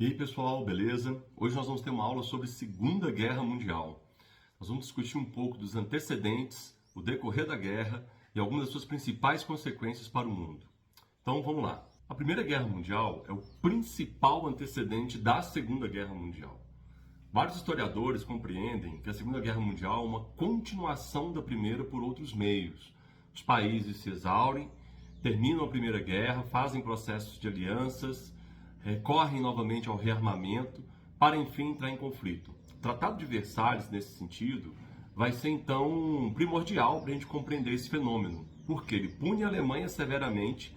E aí, pessoal, beleza? Hoje nós vamos ter uma aula sobre Segunda Guerra Mundial. Nós vamos discutir um pouco dos antecedentes, o decorrer da guerra e algumas das suas principais consequências para o mundo. Então, vamos lá. A Primeira Guerra Mundial é o principal antecedente da Segunda Guerra Mundial. Vários historiadores compreendem que a Segunda Guerra Mundial é uma continuação da Primeira por outros meios. Os países se exaurem, terminam a Primeira Guerra, fazem processos de alianças, recorrem novamente ao rearmamento para, enfim, entrar em conflito. O Tratado de Versalhes, nesse sentido, vai ser, então, primordial para a gente compreender esse fenômeno, porque ele pune a Alemanha severamente,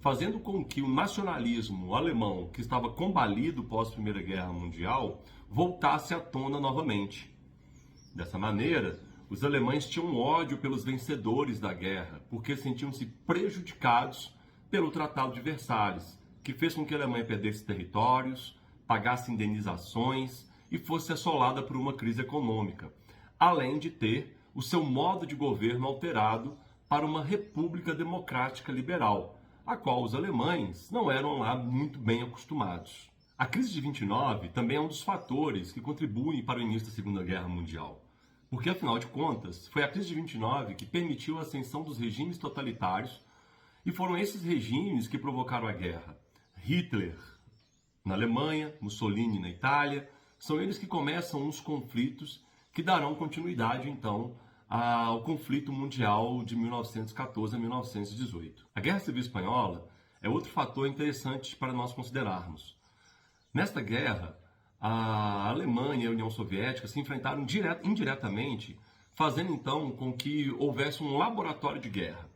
fazendo com que o nacionalismo alemão, que estava combalido pós-Primeira Guerra Mundial, voltasse à tona novamente. Dessa maneira, os alemães tinham ódio pelos vencedores da guerra, porque sentiam-se prejudicados pelo Tratado de Versalhes, que fez com que a Alemanha perdesse territórios, pagasse indenizações e fosse assolada por uma crise econômica, além de ter o seu modo de governo alterado para uma república democrática liberal, a qual os alemães não eram lá muito bem acostumados. A crise de 29 também é um dos fatores que contribuem para o início da Segunda Guerra Mundial, porque, afinal de contas, foi a crise de 29 que permitiu a ascensão dos regimes totalitários e foram esses regimes que provocaram a guerra. Hitler na Alemanha, Mussolini na Itália, são eles que começam os conflitos que darão continuidade, então, ao conflito mundial de 1914 a 1918. A Guerra Civil Espanhola é outro fator interessante para nós considerarmos. Nesta guerra, a Alemanha e a União Soviética se enfrentaram indiretamente, fazendo então com que houvesse um laboratório de guerra.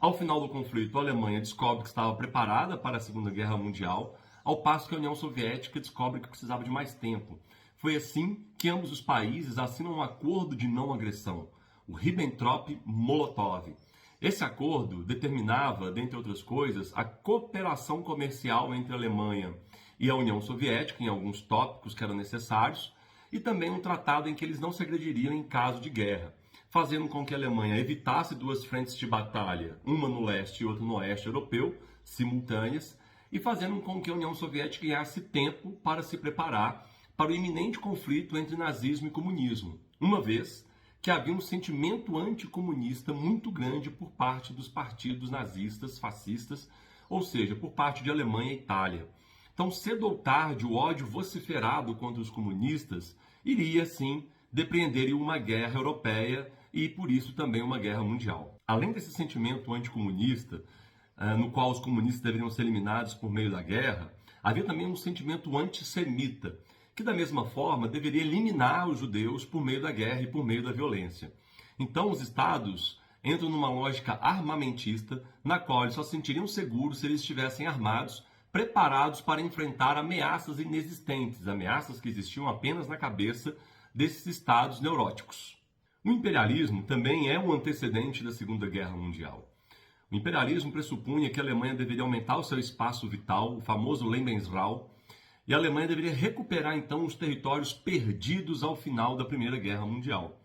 Ao final do conflito, a Alemanha descobre que estava preparada para a Segunda Guerra Mundial, ao passo que a União Soviética descobre que precisava de mais tempo. Foi assim que ambos os países assinam um acordo de não agressão, o Ribbentrop-Molotov. Esse acordo determinava, dentre outras coisas, a cooperação comercial entre a Alemanha e a União Soviética, em alguns tópicos que eram necessários, e também um tratado em que eles não se agrediriam em caso de guerra, fazendo com que a Alemanha evitasse duas frentes de batalha, uma no leste e outra no oeste europeu, simultâneas, e fazendo com que a União Soviética ganhasse tempo para se preparar para o iminente conflito entre nazismo e comunismo, uma vez que havia um sentimento anticomunista muito grande por parte dos partidos nazistas, fascistas, ou seja, por parte de Alemanha e Itália. Então, cedo ou tarde, o ódio vociferado contra os comunistas iria, sim, depreender uma guerra europeia e, por isso, também uma guerra mundial. Além desse sentimento anticomunista, no qual os comunistas deveriam ser eliminados por meio da guerra, havia também um sentimento antissemita, que, da mesma forma, deveria eliminar os judeus por meio da guerra e por meio da violência. Então, os estados entram numa lógica armamentista, na qual eles só se sentiriam seguros se eles estivessem armados, preparados para enfrentar ameaças inexistentes, ameaças que existiam apenas na cabeça desses estados neuróticos. O imperialismo também é um antecedente da Segunda Guerra Mundial. O imperialismo pressupunha que a Alemanha deveria aumentar o seu espaço vital, o famoso Lebensraum, e a Alemanha deveria recuperar então os territórios perdidos ao final da Primeira Guerra Mundial.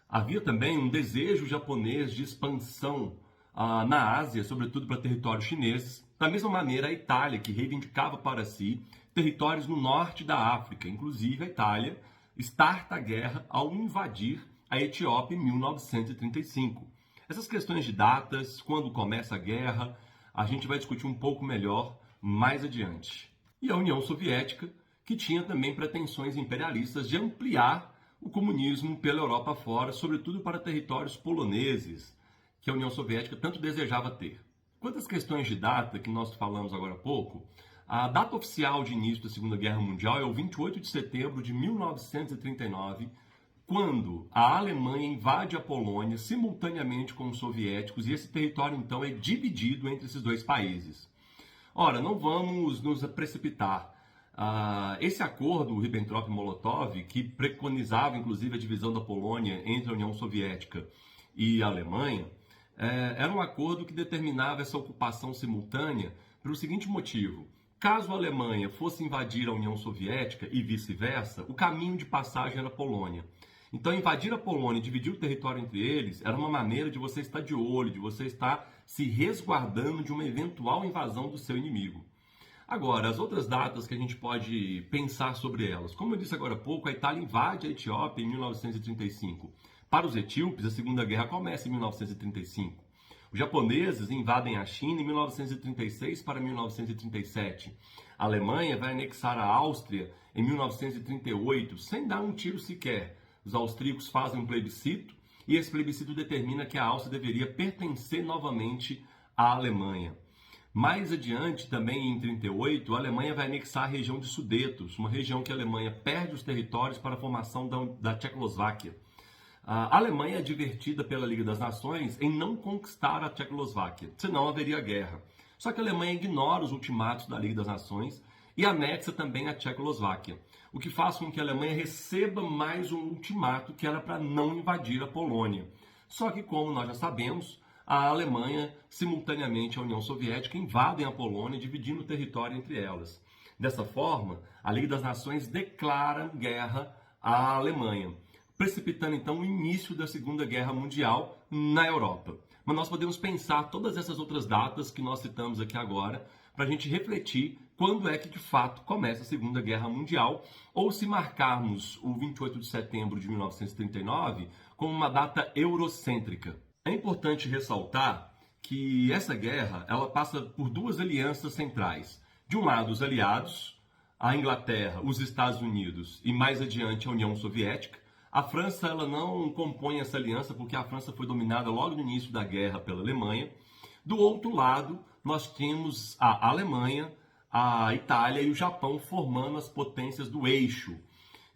Havia também um desejo japonês de expansão na Ásia, sobretudo para territórios chineses, da mesma maneira a Itália, que reivindicava para si territórios no norte da África, inclusive a Itália starta a guerra ao invadir a Etiópia em 1935. Essas questões de datas, quando começa a guerra, a gente vai discutir um pouco melhor mais adiante. E a União Soviética, que tinha também pretensões imperialistas de ampliar o comunismo pela Europa fora, sobretudo para territórios poloneses, que a União Soviética tanto desejava ter. Quanto às questões de data, que nós falamos agora há pouco, a data oficial de início da Segunda Guerra Mundial é o 28 de setembro de 1939, quando a Alemanha invade a Polônia simultaneamente com os soviéticos, e esse território então é dividido entre esses dois países. Ora, não vamos nos precipitar. Esse acordo, o Ribbentrop-Molotov, que preconizava inclusive a divisão da Polônia entre a União Soviética e a Alemanha, era um acordo que determinava essa ocupação simultânea pelo seguinte motivo: caso a Alemanha fosse invadir a União Soviética e vice-versa, o caminho de passagem era a Polônia. Então, invadir a Polônia e dividir o território entre eles era uma maneira de você estar de olho, de você estar se resguardando de uma eventual invasão do seu inimigo. Agora, as outras datas que a gente pode pensar sobre elas. Como eu disse agora há pouco, a Itália invade a Etiópia em 1935. Para os etíopes, a Segunda Guerra começa em 1935. Os japoneses invadem a China em 1936 para 1937. A Alemanha vai anexar a Áustria em 1938, sem dar um tiro sequer. Os austríacos fazem um plebiscito e esse plebiscito determina que a Áustria deveria pertencer novamente à Alemanha. Mais adiante, também em 38, a Alemanha vai anexar a região de Sudetos, uma região que a Alemanha perde os territórios para a formação da Tchecoslováquia. A Alemanha é advertida pela Liga das Nações em não conquistar a Tchecoslováquia, senão haveria guerra. Só que a Alemanha ignora os ultimatos da Liga das Nações e anexa também a Tchecoslováquia, o que faz com que a Alemanha receba mais um ultimato que era para não invadir a Polônia. Só que, como nós já sabemos, a Alemanha, simultaneamente à União Soviética, invadem a Polônia, dividindo o território entre elas. Dessa forma, a Liga das Nações declara guerra à Alemanha, precipitando então o início da Segunda Guerra Mundial na Europa. Mas nós podemos pensar todas essas outras datas que nós citamos aqui agora para a gente refletir quando é que de fato começa a Segunda Guerra Mundial, ou se marcarmos o 28 de setembro de 1939 como uma data eurocêntrica. É importante ressaltar que essa guerra ela passa por duas alianças centrais. De um lado, os aliados, a Inglaterra, os Estados Unidos e mais adiante a União Soviética. A França ela não compõe essa aliança porque a França foi dominada logo no início da guerra pela Alemanha. Do outro lado, nós temos a Alemanha, a Itália e o Japão formando as potências do eixo.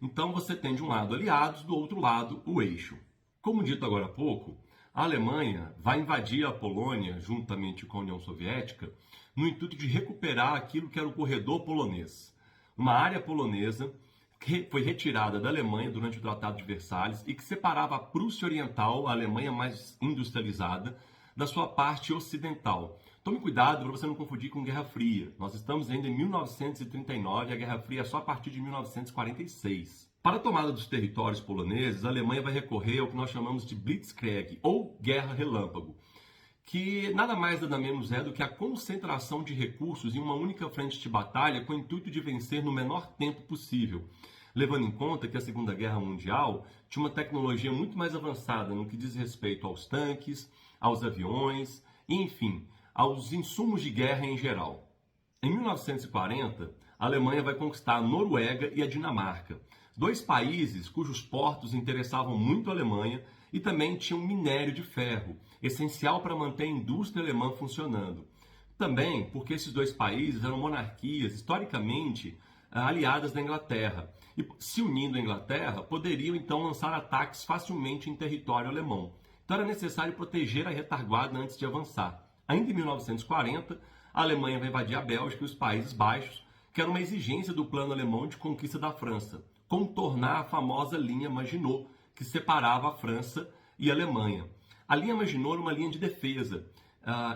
Então você tem de um lado aliados, do outro lado o eixo. Como dito agora há pouco, a Alemanha vai invadir a Polônia, juntamente com a União Soviética, no intuito de recuperar aquilo que era o corredor polonês. Uma área polonesa que foi retirada da Alemanha durante o Tratado de Versalhes e que separava a Prússia Oriental, a Alemanha mais industrializada, da sua parte ocidental. Tome cuidado para você não confundir com Guerra Fria. Nós estamos ainda em 1939 e a Guerra Fria é só a partir de 1946. Para a tomada dos territórios poloneses, a Alemanha vai recorrer ao que nós chamamos de Blitzkrieg, ou Guerra Relâmpago, que nada mais nada menos é do que a concentração de recursos em uma única frente de batalha com o intuito de vencer no menor tempo possível, levando em conta que a Segunda Guerra Mundial tinha uma tecnologia muito mais avançada no que diz respeito aos tanques, aos aviões e, enfim, aos insumos de guerra em geral. Em 1940, a Alemanha vai conquistar a Noruega e a Dinamarca, dois países cujos portos interessavam muito a Alemanha e também tinham minério de ferro, essencial para manter a indústria alemã funcionando. Também porque esses dois países eram monarquias historicamente aliadas da Inglaterra e, se unindo à Inglaterra, poderiam então lançar ataques facilmente em território alemão. Então era necessário proteger a retaguarda antes de avançar. Ainda em 1940, a Alemanha vai invadir a Bélgica e os Países Baixos, que era uma exigência do plano alemão de conquista da França, contornar a famosa linha Maginot, que separava a França e a Alemanha. A linha Maginot era uma linha de defesa.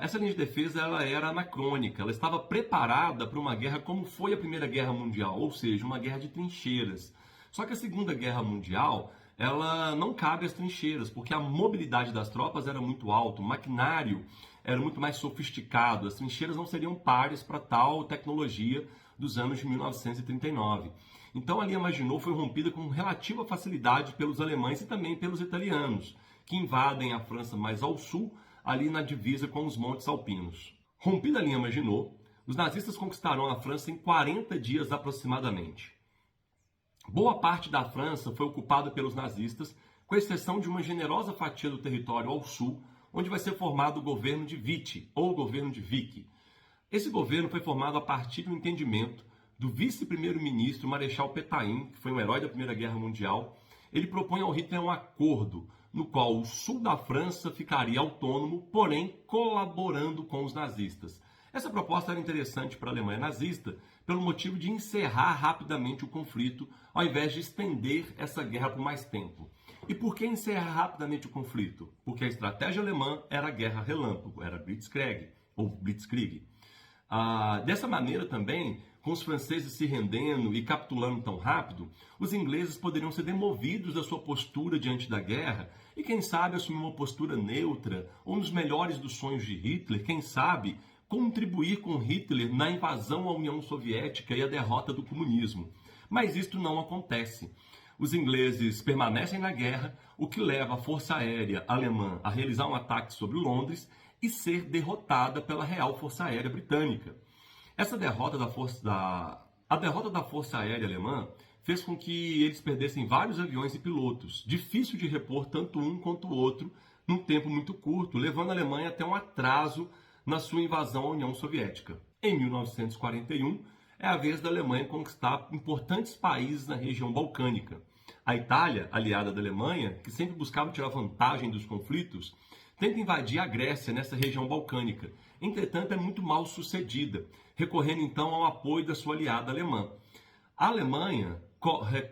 Essa linha de defesa ela era anacrônica, ela estava preparada para uma guerra como foi a Primeira Guerra Mundial, ou seja, uma guerra de trincheiras. Só que a Segunda Guerra Mundial ela não cabe às trincheiras, porque a mobilidade das tropas era muito alta, o maquinário era muito mais sofisticado, as trincheiras não seriam pares para tal tecnologia dos anos de 1939. Então a linha Maginot foi rompida com relativa facilidade pelos alemães e também pelos italianos, que invadem a França mais ao sul, ali na divisa com os Montes Alpinos. Rompida a linha Maginot, os nazistas conquistarão a França em 40 dias aproximadamente. Boa parte da França foi ocupada pelos nazistas, com exceção de uma generosa fatia do território ao sul, onde vai ser formado o governo de Vichy, ou o governo de Vichy. Esse governo foi formado a partir do entendimento do vice-primeiro-ministro Marechal Pétain, que foi um herói da Primeira Guerra Mundial. Ele propõe ao Hitler um acordo no qual o sul da França ficaria autônomo, porém colaborando com os nazistas. Essa proposta era interessante para a Alemanha nazista pelo motivo de encerrar rapidamente o conflito, ao invés de estender essa guerra por mais tempo. E por que encerrar rapidamente o conflito? Porque a estratégia alemã era a guerra relâmpago, era Blitzkrieg, ou Blitzkrieg. Dessa maneira também, com os franceses se rendendo e capitulando tão rápido, os ingleses poderiam ser demovidos da sua postura diante da guerra e, quem sabe, assumir uma postura neutra, ou nos melhores dos sonhos de Hitler, quem sabe, contribuir com Hitler na invasão à União Soviética e a derrota do comunismo. Mas isto não acontece. Os ingleses permanecem na guerra, o que leva a Força Aérea Alemã a realizar um ataque sobre Londres e ser derrotada pela Real Força Aérea Britânica. Essa derrota a derrota da Força Aérea Alemã fez com que eles perdessem vários aviões e pilotos, difícil de repor tanto um quanto o outro num tempo muito curto, levando a Alemanha até um atraso na sua invasão à União Soviética. Em 1941, é a vez da Alemanha conquistar importantes países na região balcânica. A Itália, aliada da Alemanha, que sempre buscava tirar vantagem dos conflitos, tenta invadir a Grécia nessa região balcânica. Entretanto, é muito mal sucedida, recorrendo então ao apoio da sua aliada alemã. A Alemanha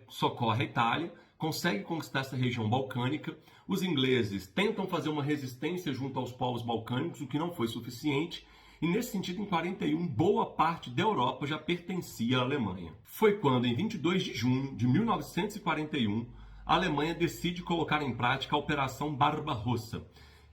socorre a Itália, consegue conquistar essa região balcânica. Os ingleses tentam fazer uma resistência junto aos povos balcânicos, o que não foi suficiente. E nesse sentido, em 41, boa parte da Europa já pertencia à Alemanha. Foi quando, em 22 de junho de 1941, a Alemanha decide colocar em prática a Operação Barbarossa,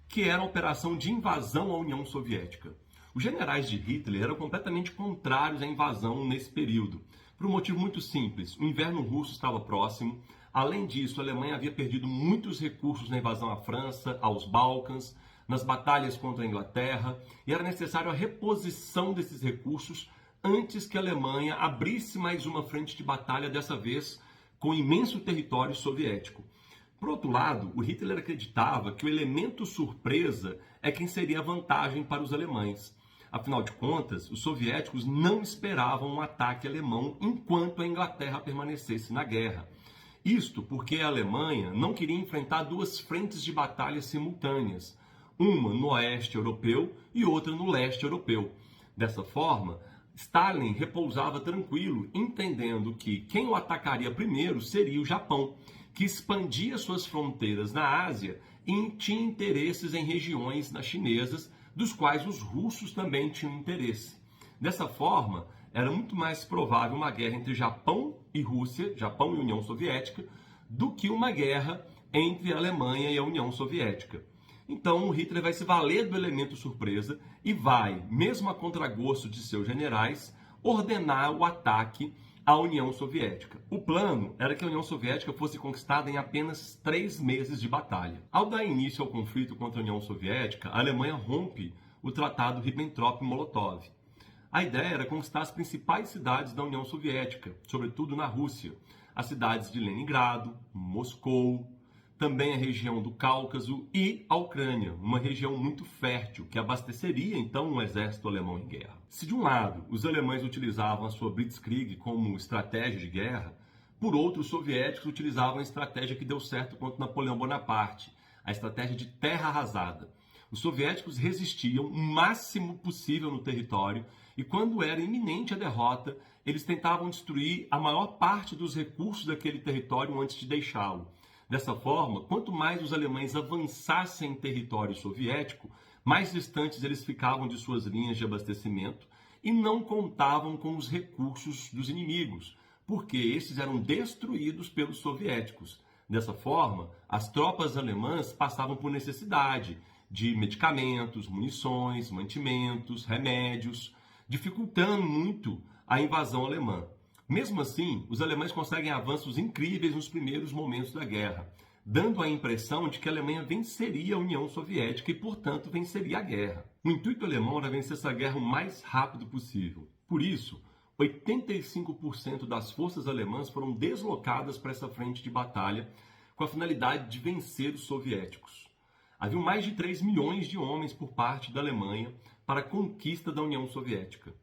que era a operação de invasão à União Soviética. Os generais de Hitler eram completamente contrários à invasão nesse período, por um motivo muito simples. O inverno russo estava próximo. Além disso, a Alemanha havia perdido muitos recursos na invasão à França, aos Balcãs, nas batalhas contra a Inglaterra, e era necessário a reposição desses recursos antes que a Alemanha abrisse mais uma frente de batalha, dessa vez com o imenso território soviético. Por outro lado, o Hitler acreditava que o elemento surpresa é quem seria a vantagem para os alemães. Afinal de contas, os soviéticos não esperavam um ataque alemão enquanto a Inglaterra permanecesse na guerra. Isto porque a Alemanha não queria enfrentar duas frentes de batalha simultâneas, uma no oeste europeu e outra no leste europeu. Dessa forma, Stalin repousava tranquilo, entendendo que quem o atacaria primeiro seria o Japão, que expandia suas fronteiras na Ásia e tinha interesses em regiões chinesas, dos quais os russos também tinham interesse. Dessa forma, era muito mais provável uma guerra entre Japão e Rússia, Japão e União Soviética, do que uma guerra entre a Alemanha e a União Soviética. Então, o Hitler vai se valer do elemento surpresa e vai, mesmo a contragosto de seus generais, ordenar o ataque à União Soviética. O plano era que a União Soviética fosse conquistada em apenas 3 meses de batalha. Ao dar início ao conflito contra a União Soviética, a Alemanha rompe o Tratado Ribbentrop-Molotov. A ideia era conquistar as principais cidades da União Soviética, sobretudo na Rússia, as cidades de Leningrado, Moscou, também a região do Cáucaso e a Ucrânia, uma região muito fértil, que abasteceria então um exército alemão em guerra. Se de um lado os alemães utilizavam a sua Blitzkrieg como estratégia de guerra, por outro os soviéticos utilizavam a estratégia que deu certo contra Napoleão Bonaparte, a estratégia de terra arrasada. Os soviéticos resistiam o máximo possível no território e quando era iminente a derrota, eles tentavam destruir a maior parte dos recursos daquele território antes de deixá-lo. Dessa forma, quanto mais os alemães avançassem em território soviético, mais distantes eles ficavam de suas linhas de abastecimento e não contavam com os recursos dos inimigos, porque esses eram destruídos pelos soviéticos. Dessa forma, as tropas alemãs passavam por necessidade de medicamentos, munições, mantimentos, remédios, dificultando muito a invasão alemã. Mesmo assim, os alemães conseguem avanços incríveis nos primeiros momentos da guerra, dando a impressão de que a Alemanha venceria a União Soviética e, portanto, venceria a guerra. O intuito alemão era vencer essa guerra o mais rápido possível. Por isso, 85% das forças alemãs foram deslocadas para essa frente de batalha com a finalidade de vencer os soviéticos. Havia mais de 3 milhões de homens por parte da Alemanha para a conquista da União Soviética.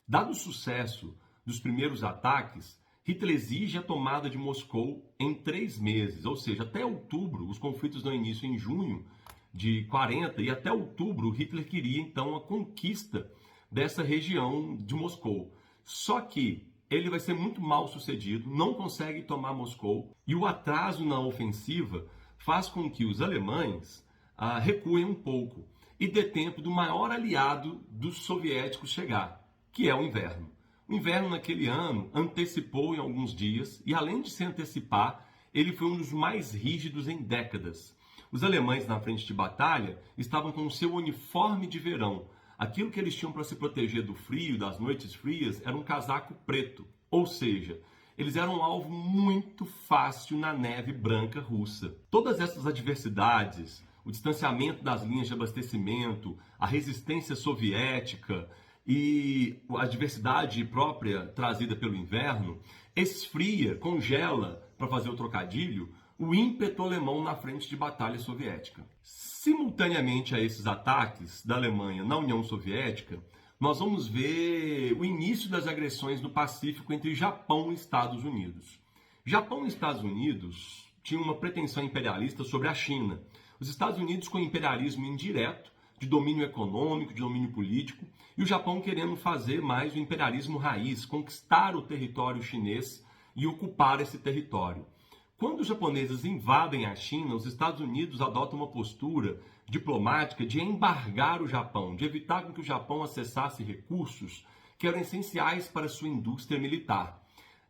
Dado o sucesso dos primeiros ataques, Hitler exige a tomada de Moscou em 3 meses, ou seja, até outubro. Os conflitos dão início em junho de 40 e até outubro Hitler queria então a conquista dessa região de Moscou. Só que ele vai ser muito mal sucedido, não consegue tomar Moscou e o atraso na ofensiva faz com que os alemães recuem um pouco e dê tempo do maior aliado dos soviéticos chegar, que é o inverno. O inverno naquele ano antecipou em alguns dias e, além de se antecipar, ele foi um dos mais rígidos em décadas. Os alemães na frente de batalha estavam com o seu uniforme de verão, aquilo que eles tinham para se proteger do frio, das noites frias, era um casaco preto. Ou seja, eles eram um alvo muito fácil na neve branca russa. Todas essas adversidades, o distanciamento das linhas de abastecimento, a resistência soviética e a adversidade própria trazida pelo inverno, esfria, congela, para fazer o trocadilho, o ímpeto alemão na frente de batalha soviética. Simultaneamente a esses ataques da Alemanha na União Soviética, nós vamos ver o início das agressões no Pacífico entre Japão e Estados Unidos. Japão e Estados Unidos tinham uma pretensão imperialista sobre a China. Os Estados Unidos com imperialismo indireto, de domínio econômico, de domínio político, e o Japão querendo fazer mais o imperialismo raiz, conquistar o território chinês e ocupar esse território. Quando os japoneses invadem a China, os Estados Unidos adotam uma postura diplomática de embargar o Japão, de evitar que o Japão acessasse recursos que eram essenciais para sua indústria militar.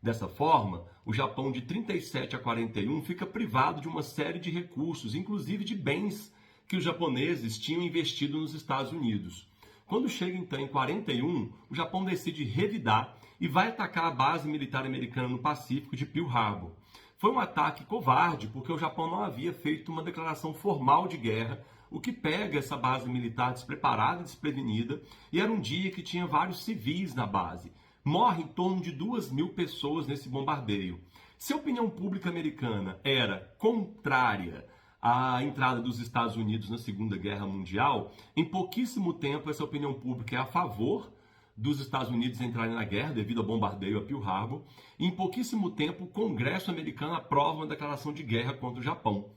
Dessa forma, o Japão de 37 a 41 fica privado de uma série de recursos, inclusive de bens que os japoneses tinham investido nos Estados Unidos. Quando chega então em 41, o Japão decide revidar e vai atacar a base militar americana no Pacífico de Pearl Harbor. Foi um ataque covarde, porque o Japão não havia feito uma declaração formal de guerra, o que pega essa base militar despreparada e desprevenida, e era um dia que tinha vários civis na base. Morre em torno de 2.000 pessoas nesse bombardeio. Se a opinião pública americana era contrária à entrada dos Estados Unidos na Segunda Guerra Mundial, em pouquíssimo tempo essa opinião pública é a favor dos Estados Unidos entrarem na guerra devido ao bombardeio a Pearl Harbor, e em pouquíssimo tempo o Congresso americano aprova uma declaração de guerra contra o Japão.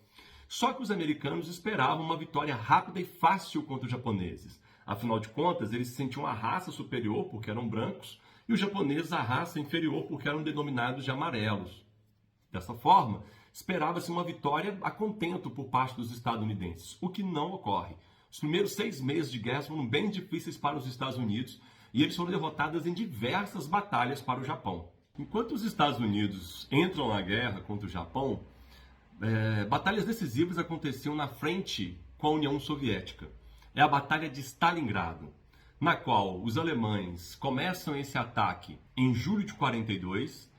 Só que os americanos esperavam uma vitória rápida e fácil contra os japoneses. Afinal de contas, eles se sentiam a raça superior porque eram brancos e os japoneses a raça inferior porque eram denominados de amarelos. Dessa forma, esperava-se uma vitória a contento por parte dos estadunidenses, o que não ocorre. Os primeiros 6 meses de guerra foram bem difíceis para os Estados Unidos e eles foram derrotados em diversas batalhas para o Japão. Enquanto os Estados Unidos entram na guerra contra o Japão, batalhas decisivas aconteciam na frente com a União Soviética. É a Batalha de Stalingrado, na qual os alemães começam esse ataque em julho de 42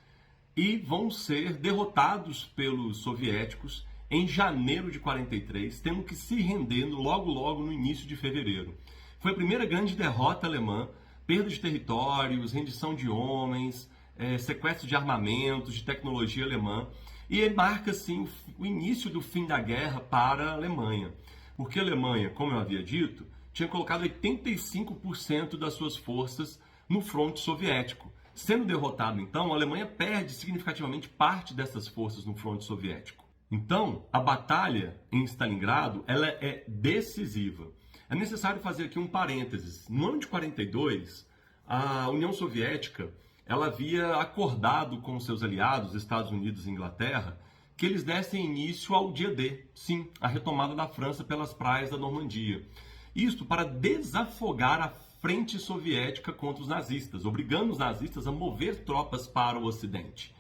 e vão ser derrotados pelos soviéticos em janeiro de 43, tendo que se render logo no início de fevereiro. Foi a primeira grande derrota alemã, perda de territórios, rendição de homens, sequestro de armamentos, de tecnologia alemã, e marca, assim, o início do fim da guerra para a Alemanha. Porque a Alemanha, como eu havia dito, tinha colocado 85% das suas forças no fronte soviético. Sendo derrotado, então, a Alemanha perde significativamente parte dessas forças no fronte soviético. Então, a batalha em Stalingrado, ela é decisiva. É necessário fazer aqui um parênteses. No ano de 42, a União Soviética ela havia acordado com seus aliados, Estados Unidos e Inglaterra, que eles dessem início ao dia D, sim, a retomada da França pelas praias da Normandia. Isto para desafogar a frente soviética contra os nazistas, obrigando os nazistas a mover tropas para o Ocidente.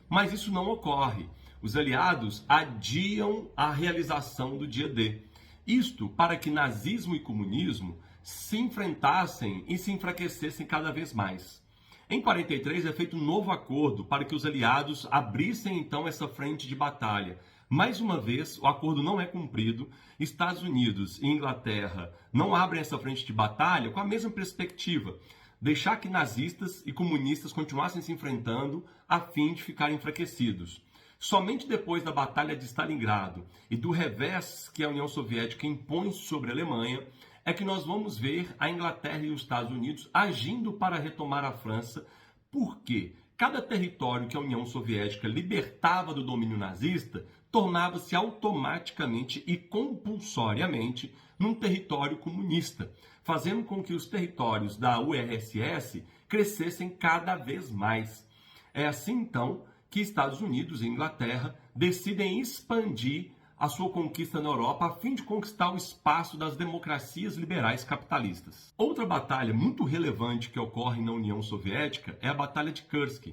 Mas isso não ocorre. Os aliados adiam a realização do dia D. Isto para que nazismo e comunismo se enfrentassem e se enfraquecessem cada vez mais. Em 43 é feito um novo acordo para que os aliados abrissem então essa frente de batalha. Mais uma vez, o acordo não é cumprido. Estados Unidos e Inglaterra não abrem essa frente de batalha com a mesma perspectiva, deixar que nazistas e comunistas continuassem se enfrentando a fim de ficarem enfraquecidos. Somente depois da Batalha de Stalingrado e do revés que a União Soviética impõe sobre a Alemanha, é que nós vamos ver a Inglaterra e os Estados Unidos agindo para retomar a França, porque cada território que a União Soviética libertava do domínio nazista tornava-se automaticamente e compulsoriamente num território comunista, fazendo com que os territórios da URSS crescessem cada vez mais. É assim, então, que Estados Unidos e Inglaterra decidem expandir a sua conquista na Europa a fim de conquistar o espaço das democracias liberais capitalistas. Outra batalha muito relevante que ocorre na União Soviética é a Batalha de Kursk.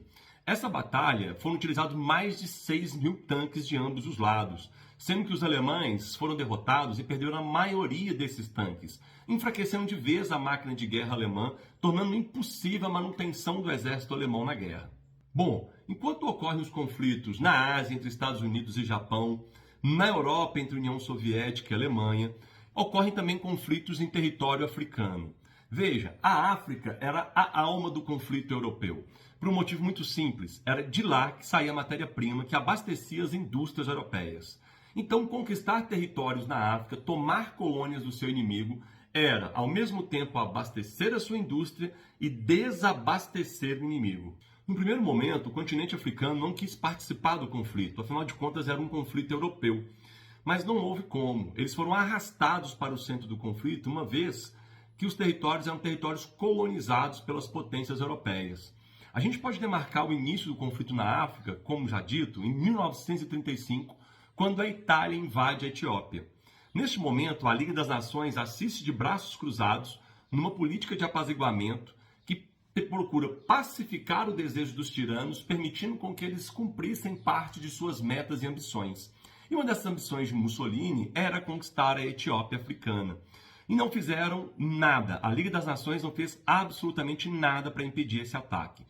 Essa batalha foram utilizados mais de 6.000 tanques de ambos os lados, sendo que os alemães foram derrotados e perderam a maioria desses tanques, enfraquecendo de vez a máquina de guerra alemã, tornando impossível a manutenção do exército alemão na guerra. Bom, enquanto ocorrem os conflitos na Ásia entre Estados Unidos e Japão, na Europa entre União Soviética e Alemanha, ocorrem também conflitos em território africano. Veja, a África era a alma do conflito europeu, por um motivo muito simples. Era de lá que saía a matéria-prima que abastecia as indústrias europeias. Então, conquistar territórios na África, tomar colônias do seu inimigo, era, ao mesmo tempo, abastecer a sua indústria e desabastecer o inimigo. No primeiro momento, o continente africano não quis participar do conflito, afinal de contas era um conflito europeu. Mas não houve como. Eles foram arrastados para o centro do conflito, uma vez que os territórios eram territórios colonizados pelas potências europeias. A gente pode demarcar o início do conflito na África, como já dito, em 1935, quando a Itália invade a Etiópia. Neste momento, a Liga das Nações assiste de braços cruzados numa política de apaziguamento que procura pacificar o desejo dos tiranos, permitindo com que eles cumprissem parte de suas metas e ambições. E uma dessas ambições de Mussolini era conquistar a Etiópia africana. E não fizeram nada. A Liga das Nações não fez absolutamente nada para impedir esse ataque.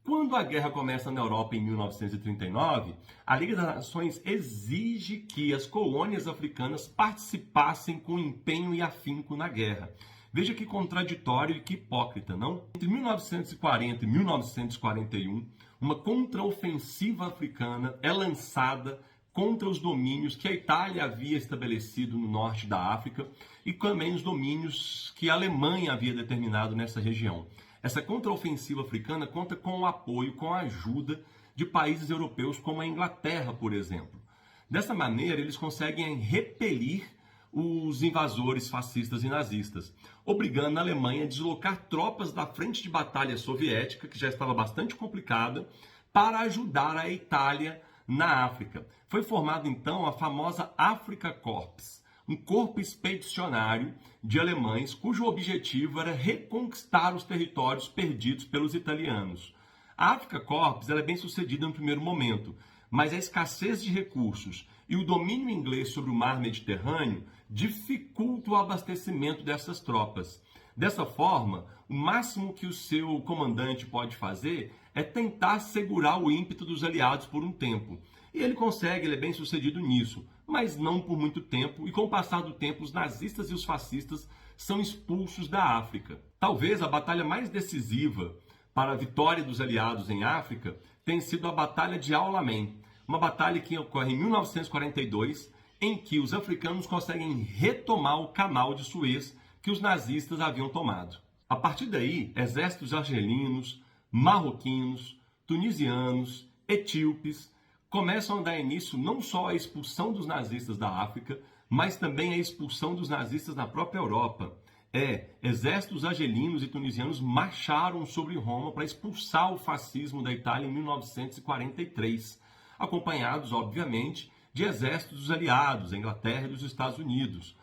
Quando a guerra começa na Europa em 1939, a Liga das Nações exige que as colônias africanas participassem com empenho e afinco na guerra. Veja que contraditório e que hipócrita, não? Entre 1940 e 1941, uma contraofensiva africana é lançada contra os domínios que a Itália havia estabelecido no norte da África e também os domínios que a Alemanha havia determinado nessa região. Essa contraofensiva africana conta com o apoio, com a ajuda de países europeus como a Inglaterra, por exemplo. Dessa maneira, eles conseguem repelir os invasores fascistas e nazistas, obrigando a Alemanha a deslocar tropas da frente de batalha soviética, que já estava bastante complicada, para ajudar a Itália na África. Foi formada então a famosa Afrika Korps, um corpo expedicionário de alemães cujo objetivo era reconquistar os territórios perdidos pelos italianos. A Afrika Korps é bem sucedida no primeiro momento, mas a escassez de recursos e o domínio inglês sobre o mar Mediterrâneo dificulta o abastecimento dessas tropas. Dessa forma, o máximo que o seu comandante pode fazer é tentar segurar o ímpeto dos aliados por um tempo. E ele consegue, ele é bem sucedido nisso, mas não por muito tempo, e com o passar do tempo os nazistas e os fascistas são expulsos da África. Talvez a batalha mais decisiva para a vitória dos aliados em África tenha sido a Batalha de Alamein, uma batalha que ocorre em 1942, em que os africanos conseguem retomar o canal de Suez que os nazistas haviam tomado. A partir daí, exércitos argelinos, marroquinos, tunisianos, etíopes começam a dar início não só à expulsão dos nazistas da África, mas também à expulsão dos nazistas na própria Europa. Exércitos argelinos e tunisianos marcharam sobre Roma para expulsar o fascismo da Itália em 1943, acompanhados, obviamente, de exércitos dos aliados, da Inglaterra e dos Estados Unidos.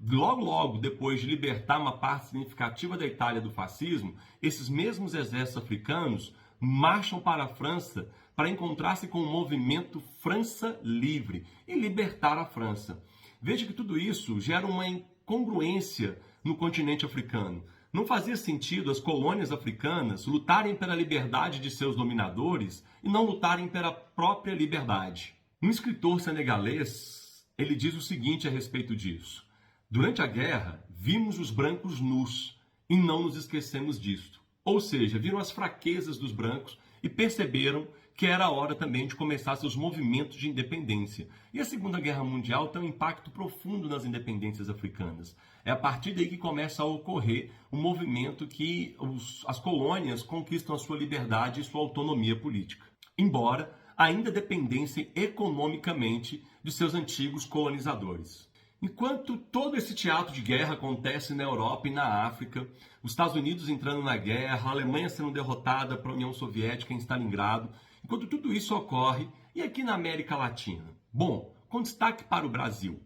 Logo depois de libertar uma parte significativa da Itália do fascismo, esses mesmos exércitos africanos marcham para a França para encontrar-se com o movimento França Livre e libertar a França. Veja que tudo isso gera uma incongruência no continente africano. Não fazia sentido as colônias africanas lutarem pela liberdade de seus dominadores e não lutarem pela própria liberdade. Um escritor senegalês, ele diz o seguinte a respeito disso: durante a guerra, vimos os brancos nus e não nos esquecemos disto. Ou seja, viram as fraquezas dos brancos e perceberam que era a hora também de começar seus movimentos de independência. E a Segunda Guerra Mundial tem um impacto profundo nas independências africanas. É a partir daí que começa a ocorrer o movimento que as colônias conquistam a sua liberdade e sua autonomia política. Embora ainda dependessem economicamente de seus antigos colonizadores. Enquanto todo esse teatro de guerra acontece na Europa e na África, os Estados Unidos entrando na guerra, a Alemanha sendo derrotada para a União Soviética em Stalingrado, enquanto tudo isso ocorre, e aqui na América Latina? Bom, com destaque para o Brasil.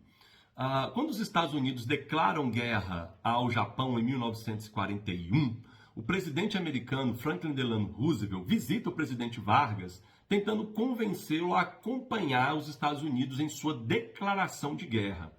Quando os Estados Unidos declaram guerra ao Japão em 1941, o presidente americano Franklin Delano Roosevelt visita o presidente Vargas, tentando convencê-lo a acompanhar os Estados Unidos em sua declaração de guerra.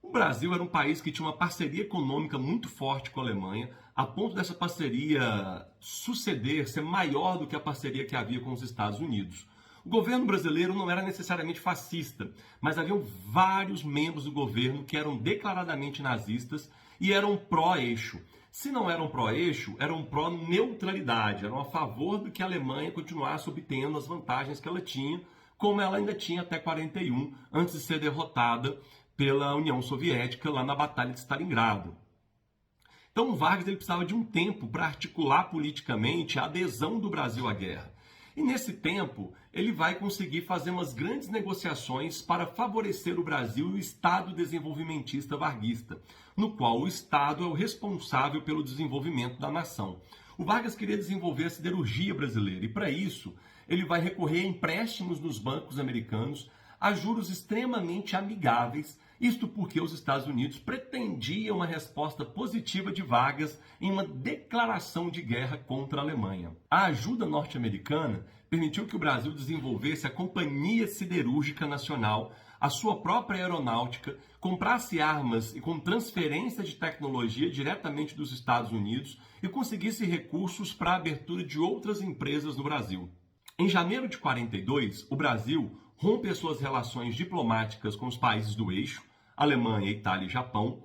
O Brasil era um país que tinha uma parceria econômica muito forte com a Alemanha, a ponto dessa parceria ser maior do que a parceria que havia com os Estados Unidos. O governo brasileiro não era necessariamente fascista, mas haviam vários membros do governo que eram declaradamente nazistas e eram pró-eixo. Se não eram pró-eixo, eram pró-neutralidade, eram a favor de que a Alemanha continuasse obtendo as vantagens que ela tinha, como ela ainda tinha até 1941, antes de ser derrotada pela União Soviética lá na Batalha de Stalingrado. Então o Vargas ele precisava de um tempo para articular politicamente a adesão do Brasil à guerra. E nesse tempo, ele vai conseguir fazer umas grandes negociações para favorecer o Brasil e o Estado desenvolvimentista varguista, no qual o Estado é o responsável pelo desenvolvimento da nação. O Vargas queria desenvolver a siderurgia brasileira e, para isso, ele vai recorrer a empréstimos nos bancos americanos a juros extremamente amigáveis, isto porque os Estados Unidos pretendiam uma resposta positiva de Vargas em uma declaração de guerra contra a Alemanha. A ajuda norte-americana permitiu que o Brasil desenvolvesse a Companhia Siderúrgica Nacional, a sua própria aeronáutica, comprasse armas e com transferência de tecnologia diretamente dos Estados Unidos e conseguisse recursos para a abertura de outras empresas no Brasil. Em janeiro de 1942, o Brasil rompe as suas relações diplomáticas com os países do eixo, Alemanha, Itália e Japão,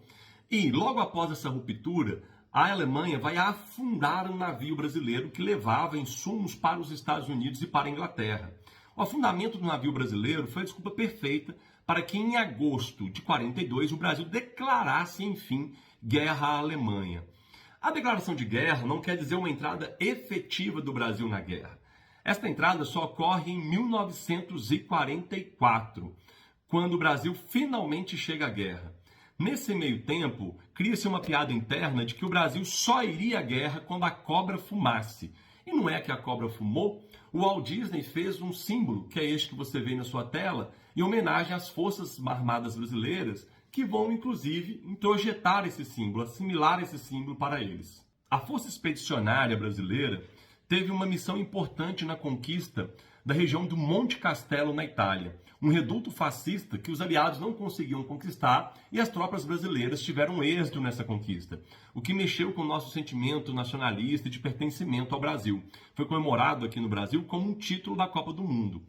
e logo após essa ruptura, a Alemanha vai afundar um navio brasileiro que levava insumos para os Estados Unidos e para a Inglaterra. O afundamento do navio brasileiro foi a desculpa perfeita para que em agosto de 1942 o Brasil declarasse, enfim, guerra à Alemanha. A declaração de guerra não quer dizer uma entrada efetiva do Brasil na guerra. Esta entrada só ocorre em 1944, quando o Brasil finalmente chega à guerra. Nesse meio tempo, cria-se uma piada interna de que o Brasil só iria à guerra quando a cobra fumasse. E não é que a cobra fumou? O Walt Disney fez um símbolo, que é este que você vê na sua tela, em homenagem às Forças Armadas Brasileiras, que vão, inclusive, introjetar esse símbolo, assimilar esse símbolo para eles. A Força Expedicionária Brasileira teve uma missão importante na conquista da região do Monte Castelo, na Itália, um reduto fascista que os aliados não conseguiam conquistar e as tropas brasileiras tiveram êxito nessa conquista, o que mexeu com o nosso sentimento nacionalista e de pertencimento ao Brasil. Foi comemorado aqui no Brasil como um título da Copa do Mundo.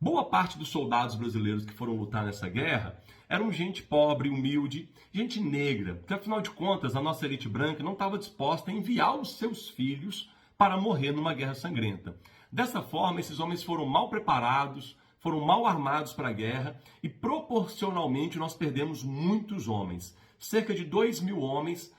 Boa parte dos soldados brasileiros que foram lutar nessa guerra eram gente pobre, humilde, gente negra, porque afinal de contas a nossa elite branca não estava disposta a enviar os seus filhos para morrer numa guerra sangrenta. Dessa forma, esses homens foram mal preparados, foram mal armados para a guerra e proporcionalmente nós perdemos muitos homens. Cerca de 2.000 homens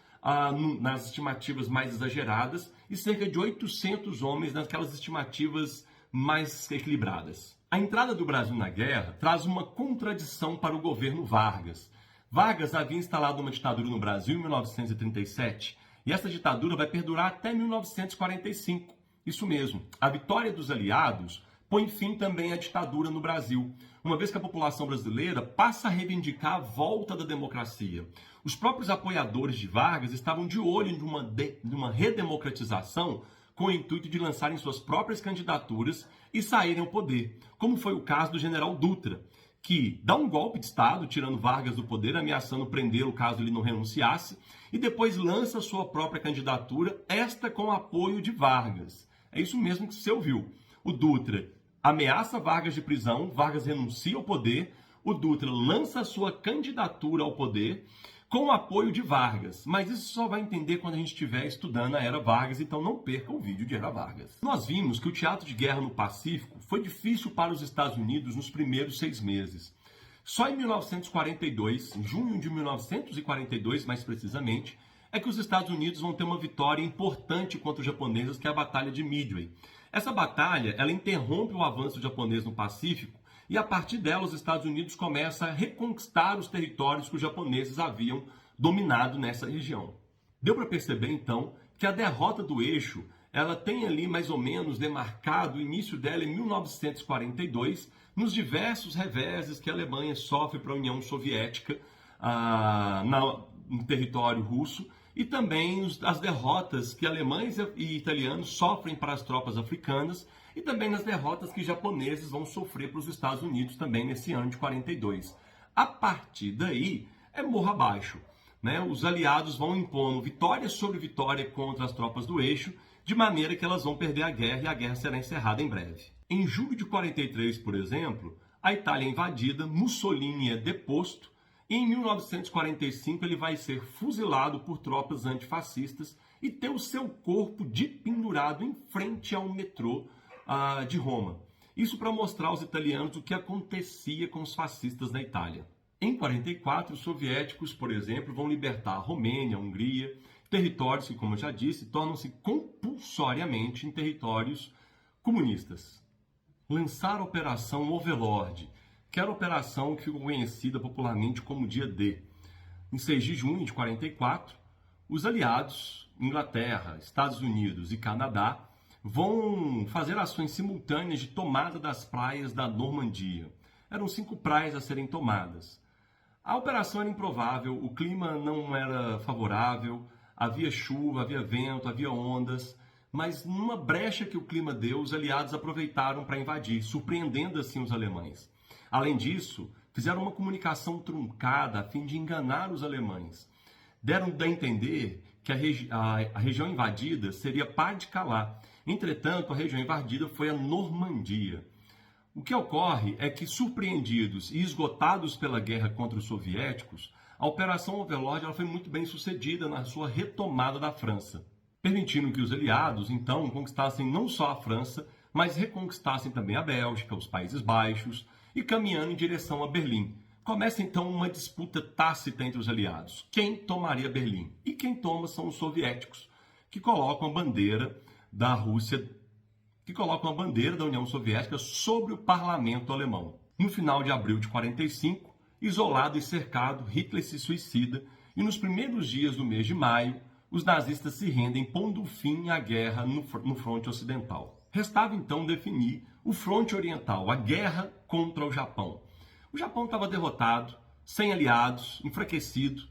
nas estimativas mais exageradas e cerca de 800 homens naquelas estimativas mais equilibradas. A entrada do Brasil na guerra traz uma contradição para o governo Vargas. Vargas havia instalado uma ditadura no Brasil em 1937 e essa ditadura vai perdurar até 1945. Isso mesmo, a vitória dos aliados põe fim também à ditadura no Brasil, uma vez que a população brasileira passa a reivindicar a volta da democracia. Os próprios apoiadores de Vargas estavam de olho em uma redemocratização com o intuito de lançarem suas próprias candidaturas e saírem ao poder, como foi o caso do general Dutra, que dá um golpe de Estado, tirando Vargas do poder, ameaçando prendê-lo caso ele não renunciasse, e depois lança sua própria candidatura, esta com apoio de Vargas. É isso mesmo que você ouviu. O Dutra ameaça Vargas de prisão, Vargas renuncia ao poder, o Dutra lança sua candidatura ao poder com o apoio de Vargas. Mas isso só vai entender quando a gente estiver estudando a Era Vargas, então não perca o vídeo de Era Vargas. Nós vimos que o teatro de guerra no Pacífico foi difícil para os Estados Unidos nos primeiros 6 meses. Só em 1942, em junho de 1942 mais precisamente, é que os Estados Unidos vão ter uma vitória importante contra os japoneses, que é a Batalha de Midway. Essa batalha, ela interrompe o avanço japonês no Pacífico e a partir dela os Estados Unidos começam a reconquistar os territórios que os japoneses haviam dominado nessa região. Deu para perceber então que a derrota do eixo, ela tem ali mais ou menos demarcado o início dela em 1942, nos diversos reveses que a Alemanha sofre para a União Soviética no território russo, e também as derrotas que alemães e italianos sofrem para as tropas africanas e também nas derrotas que japoneses vão sofrer para os Estados Unidos também nesse ano de 42. A partir daí, é morro abaixo, né? Os aliados vão impondo vitória sobre vitória contra as tropas do eixo, de maneira que elas vão perder a guerra e a guerra será encerrada em breve. Em julho de 43, por exemplo, a Itália é invadida, Mussolini é deposto e em 1945 ele vai ser fuzilado por tropas antifascistas e ter o seu corpo pendurado em frente ao metrô de Roma. Isso para mostrar aos italianos o que acontecia com os fascistas na Itália. Em 44, os soviéticos, por exemplo, vão libertar a Romênia, a Hungria, territórios que, como eu já disse, tornam-se compulsoriamente em territórios comunistas. Lançar a Operação Overlord, que era a operação que ficou conhecida popularmente como Dia D. Em 6 de junho de 44, os aliados, Inglaterra, Estados Unidos e Canadá, vão fazer ações simultâneas de tomada das praias da Normandia. Eram 5 praias a serem tomadas. A operação era improvável, o clima não era favorável, havia chuva, havia vento, havia ondas, mas numa brecha que o clima deu, os aliados aproveitaram para invadir, surpreendendo assim os alemães. Além disso, fizeram uma comunicação truncada a fim de enganar os alemães. Deram a entender que a região invadida seria Pas-de-Calais. Entretanto, a região invadida foi a Normandia. O que ocorre é que, surpreendidos e esgotados pela guerra contra os soviéticos, a Operação Overlord ela foi muito bem sucedida na sua retomada da França, permitindo que os aliados, então, conquistassem não só a França, mas reconquistassem também a Bélgica, os Países Baixos, e caminhando em direção a Berlim. Começa, então, uma disputa tácita entre os aliados. Quem tomaria Berlim? E quem toma são os soviéticos, que colocam a bandeira da Rússia, que colocam a bandeira da União Soviética sobre o parlamento alemão. No final de abril de 45, isolado e cercado, Hitler se suicida e nos primeiros dias do mês de maio, os nazistas se rendem, pondo fim à guerra no fronte ocidental. Restava então definir o fronte oriental, a guerra contra o Japão. O Japão estava derrotado, sem aliados, enfraquecido.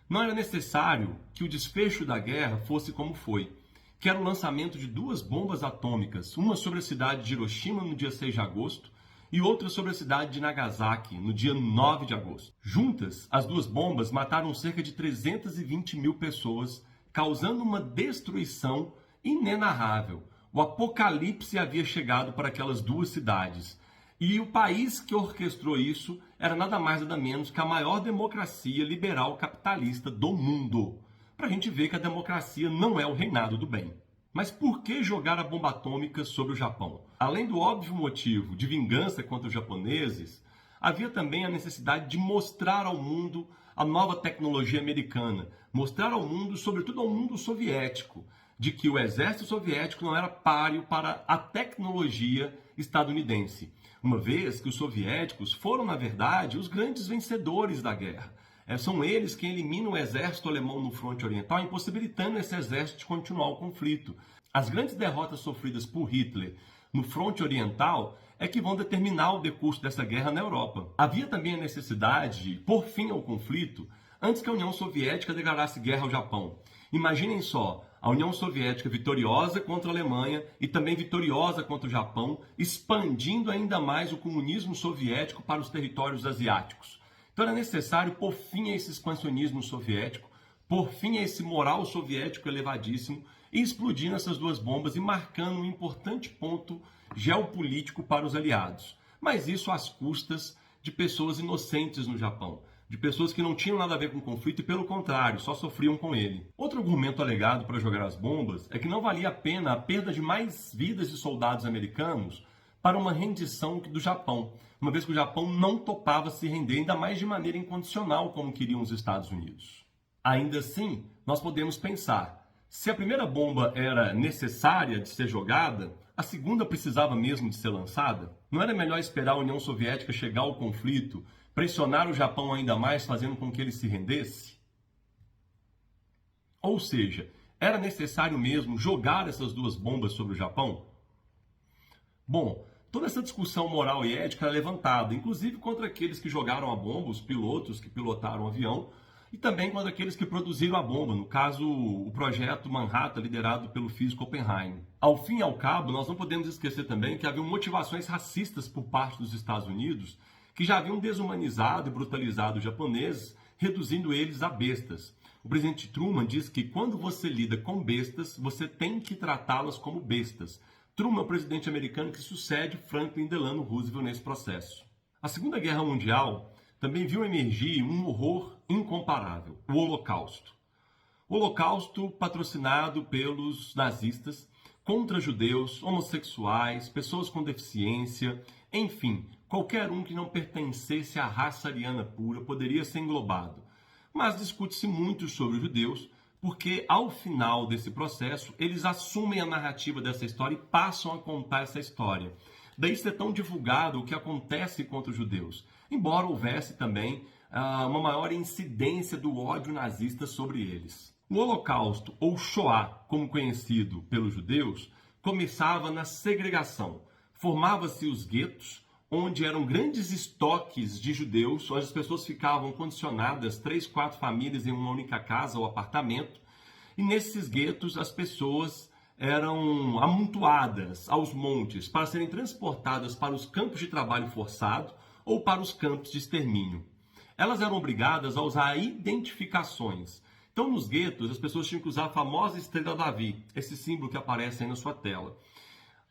Não era necessário que o desfecho da guerra fosse como foi, que era o lançamento de 2 bombas atômicas, uma sobre a cidade de Hiroshima no dia 6 de agosto e outra sobre a cidade de Nagasaki no dia 9 de agosto. Juntas, as 2 bombas mataram cerca de 320 mil pessoas, causando uma destruição inenarrável. O apocalipse havia chegado para aquelas 2 cidades. E o país que orquestrou isso era nada mais nada menos que a maior democracia liberal capitalista do mundo. Para a gente ver que a democracia não é o reinado do bem. Mas por que jogar a bomba atômica sobre o Japão? Além do óbvio motivo de vingança contra os japoneses, havia também a necessidade de mostrar ao mundo a nova tecnologia americana, mostrar ao mundo, sobretudo ao mundo soviético, de que o exército soviético não era páreo para a tecnologia estadunidense, uma vez que os soviéticos foram, na verdade, os grandes vencedores da guerra. São eles quem eliminam o exército alemão no fronte oriental, impossibilitando esse exército de continuar o conflito. As grandes derrotas sofridas por Hitler no fronte oriental é que vão determinar o decurso dessa guerra na Europa. Havia também a necessidade de pôr fim ao conflito antes que a União Soviética declarasse guerra ao Japão. Imaginem só, a União Soviética vitoriosa contra a Alemanha e também vitoriosa contra o Japão, expandindo ainda mais o comunismo soviético para os territórios asiáticos. Então era necessário pôr fim a esse expansionismo soviético, pôr fim a esse moral soviético elevadíssimo e explodindo essas 2 bombas e marcando um importante ponto geopolítico para os aliados. Mas isso às custas de pessoas inocentes no Japão, de pessoas que não tinham nada a ver com o conflito e, pelo contrário, só sofriam com ele. Outro argumento alegado para jogar as bombas é que não valia a pena a perda de mais vidas de soldados americanos para uma rendição do Japão, uma vez que o Japão não topava se render, ainda mais de maneira incondicional, como queriam os Estados Unidos. Ainda assim, nós podemos pensar, se a primeira bomba era necessária de ser jogada, a segunda precisava mesmo de ser lançada? Não era melhor esperar a União Soviética chegar ao conflito, pressionar o Japão ainda mais, fazendo com que ele se rendesse? Ou seja, era necessário mesmo jogar essas 2 bombas sobre o Japão? Bom, toda essa discussão moral e ética é levantada, inclusive contra aqueles que jogaram a bomba, os pilotos que pilotaram o avião, e também contra aqueles que produziram a bomba, no caso, o projeto Manhattan, liderado pelo físico Oppenheimer. Ao fim e ao cabo, nós não podemos esquecer também que haviam motivações racistas por parte dos Estados Unidos, que já haviam desumanizado e brutalizado os japoneses, reduzindo eles a bestas. O presidente Truman diz que quando você lida com bestas, você tem que tratá-las como bestas. Truman é o presidente americano que sucede Franklin Delano Roosevelt nesse processo. A Segunda Guerra Mundial também viu emergir um horror incomparável, o Holocausto. O Holocausto patrocinado pelos nazistas contra judeus, homossexuais, pessoas com deficiência, enfim, qualquer um que não pertencesse à raça ariana pura poderia ser englobado. Mas discute-se muito sobre os judeus, porque ao final desse processo, eles assumem a narrativa dessa história e passam a contar essa história. Daí ser tão divulgado o que acontece contra os judeus, embora houvesse também uma maior incidência do ódio nazista sobre eles. O Holocausto, ou Shoah, como conhecido pelos judeus, começava na segregação. Formava-se os guetos, onde eram grandes estoques de judeus, onde as pessoas ficavam condicionadas, 3, 4 famílias em uma única casa ou apartamento, e nesses guetos as pessoas eram amontoadas aos montes para serem transportadas para os campos de trabalho forçado ou para os campos de extermínio. Elas eram obrigadas a usar identificações. Então, nos guetos, as pessoas tinham que usar a famosa estrela Davi, esse símbolo que aparece aí na sua tela.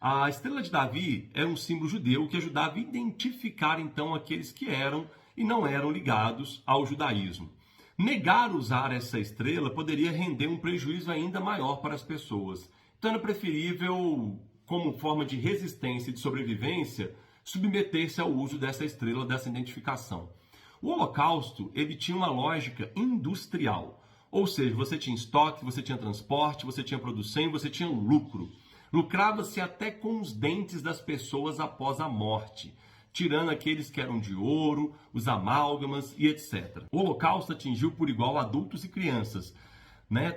A estrela de Davi era um símbolo judeu que ajudava a identificar, então, aqueles que eram e não eram ligados ao judaísmo. Negar usar essa estrela poderia render um prejuízo ainda maior para as pessoas. Então, era preferível, como forma de resistência e de sobrevivência, submeter-se ao uso dessa estrela, dessa identificação. O Holocausto, ele tinha uma lógica industrial. Ou seja, você tinha estoque, você tinha transporte, você tinha produção e você tinha lucro. Lucrava-se até com os dentes das pessoas após a morte, tirando aqueles que eram de ouro, os amálgamas e etc. O Holocausto atingiu por igual adultos e crianças.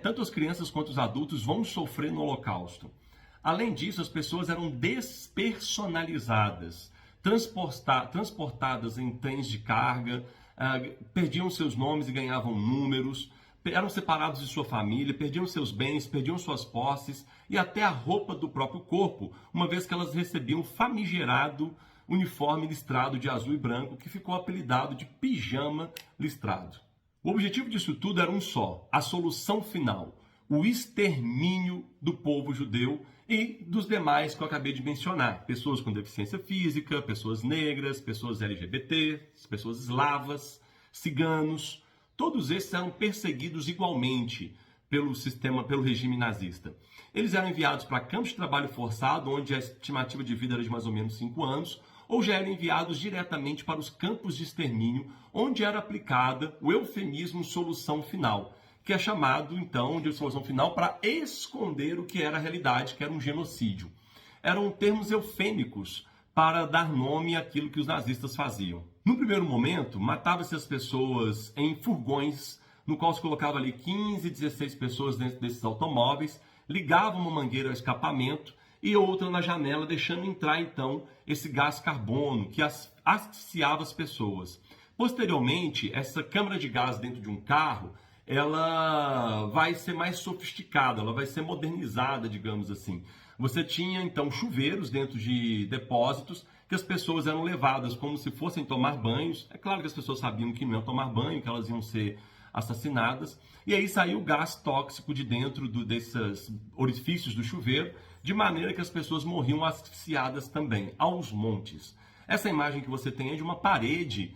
Tanto as crianças quanto os adultos vão sofrer no Holocausto. Além disso, as pessoas eram despersonalizadas, transportadas em trens de carga, perdiam seus nomes e ganhavam números, eram separados de sua família, perdiam seus bens, perdiam suas posses e até a roupa do próprio corpo, uma vez que elas recebiam o famigerado uniforme listrado de azul e branco, que ficou apelidado de pijama listrado. O objetivo disso tudo era um só, a solução final, o extermínio do povo judeu e dos demais que eu acabei de mencionar, pessoas com deficiência física, pessoas negras, pessoas LGBT, pessoas eslavas, ciganos. Todos esses eram perseguidos igualmente pelo regime nazista. Eles eram enviados para campos de trabalho forçado, onde a estimativa de vida era de mais ou menos 5 anos, ou já eram enviados diretamente para os campos de extermínio, onde era aplicada o eufemismo solução final, que é chamado, então, de solução final para esconder o que era a realidade, que era um genocídio. Eram termos eufêmicos para dar nome àquilo que os nazistas faziam. No primeiro momento, matava-se as pessoas em furgões, no qual se colocava ali 15, 16 pessoas dentro desses automóveis, ligavam uma mangueira ao escapamento e outra na janela, deixando entrar, então, esse gás carbono que asfixiava as pessoas. Posteriormente, essa câmara de gás dentro de um carro, ela vai ser mais sofisticada, ela vai ser modernizada, digamos assim. Você tinha, então, chuveiros dentro de depósitos que as pessoas eram levadas como se fossem tomar banhos. É claro que as pessoas sabiam que não iam tomar banho, que elas iam ser assassinadas. E aí saiu o gás tóxico de dentro desses orifícios do chuveiro, de maneira que as pessoas morriam asfixiadas também, aos montes. Essa imagem que você tem é de uma parede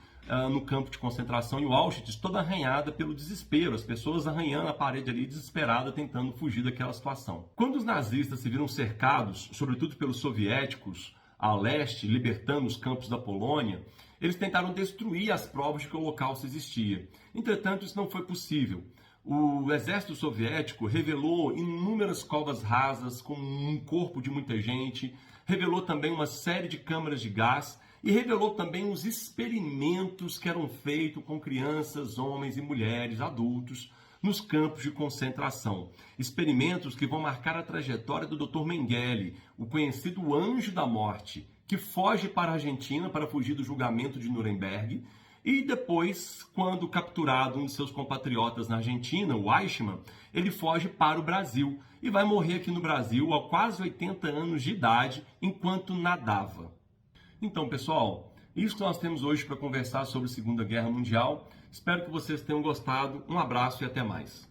no campo de concentração em Auschwitz, toda arranhada pelo desespero, as pessoas arranhando a parede ali, desesperada, tentando fugir daquela situação. Quando os nazistas se viram cercados, sobretudo pelos soviéticos, a leste, libertando os campos da Polônia, eles tentaram destruir as provas de que o Holocausto existia. Entretanto, isso não foi possível. O exército soviético revelou inúmeras covas rasas com um corpo de muita gente, revelou também uma série de câmaras de gás e revelou também os experimentos que eram feitos com crianças, homens e mulheres, adultos, nos campos de concentração. Experimentos que vão marcar a trajetória do Dr. Mengele, o conhecido anjo da morte, que foge para a Argentina para fugir do julgamento de Nuremberg E depois, quando capturado um de seus compatriotas na Argentina, o Eichmann, ele foge para o Brasil e vai morrer aqui no Brasil aos quase 80 anos de idade, enquanto nadava. Então, pessoal, isso que nós temos hoje para conversar sobre a Segunda Guerra Mundial. Espero que vocês tenham gostado. Um abraço e até mais.